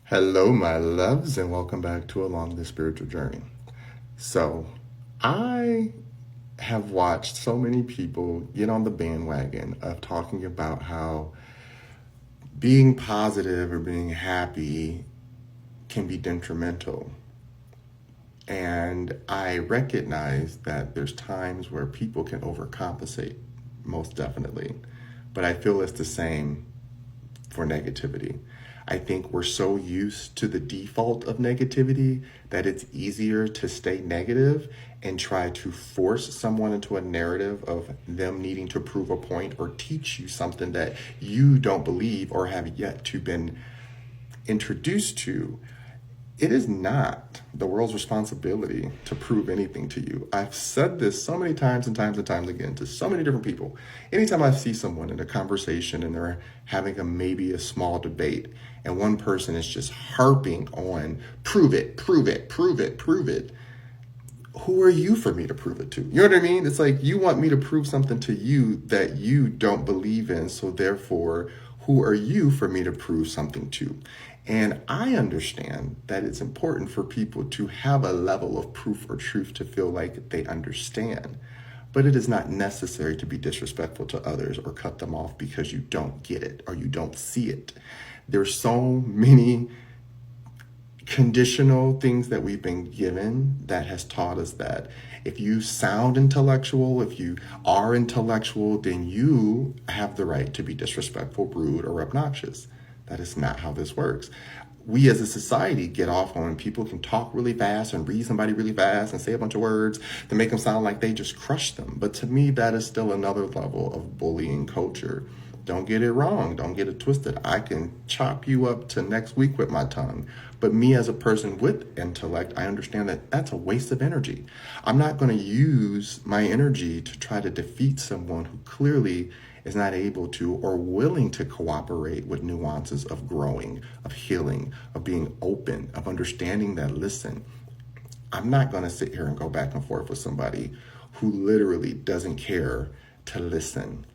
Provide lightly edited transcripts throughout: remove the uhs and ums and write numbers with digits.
Hello, my loves, and welcome back to Along the Spiritual Journey. So, I have watched so many people get on the bandwagon of talking about how being positive or being happy can be detrimental. And I recognize that there's times where people can overcompensate, most definitely. But I feel it's the same for negativity. I think we're so used to the default of negativity that it's easier to stay negative and try to force someone into a narrative of them needing to prove a point or teach you something that you don't believe or have yet to been introduced to. It is not the world's responsibility to prove anything to you. I've said this so many times and times and times again to so many different people. Anytime I see someone in a conversation and they're having maybe a small debate and one person is just harping on prove it, prove it, prove it, prove it. Who are you for me to prove it to? You know what I mean? It's like you want me to prove something to you that you don't believe in. So therefore, who are you for me to prove something to? And I understand that it's important for people to have a level of proof or truth to feel like they understand. But it is not necessary to be disrespectful to others or cut them off because you don't get it or you don't see it. There's so many conditional things that we've been given that has taught us that if you sound intellectual, if you are intellectual, then you have the right to be disrespectful, rude, or obnoxious. That is not how this works. We as a society get off on when people can talk really fast and read somebody really fast and say a bunch of words to make them sound like they just crushed them. But to me, that is still another level of bullying culture. Don't get it wrong. Don't get it twisted. I can chop you up to next week with my tongue. But me as a person with intellect, I understand that that's a waste of energy. I'm not going to use my energy to try to defeat someone who clearly is not able to or willing to cooperate with nuances of growing, of healing, of being open, of understanding that, listen, I'm not going to sit here and go back and forth with somebody who literally doesn't care to listen.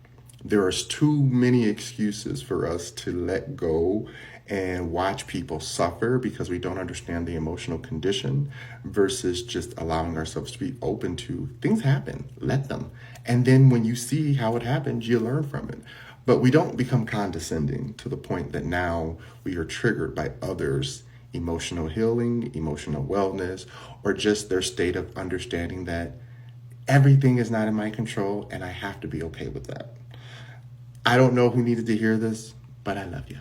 There are too many excuses for us to let go and watch people suffer because we don't understand the emotional condition versus just allowing ourselves to be open to things happen, let them. And then when you see how it happens, you learn from it. But we don't become condescending to the point that now we are triggered by others' emotional healing, emotional wellness, or just their state of understanding that everything is not in my control and I have to be okay with that. I don't know who needed to hear this, but I love you.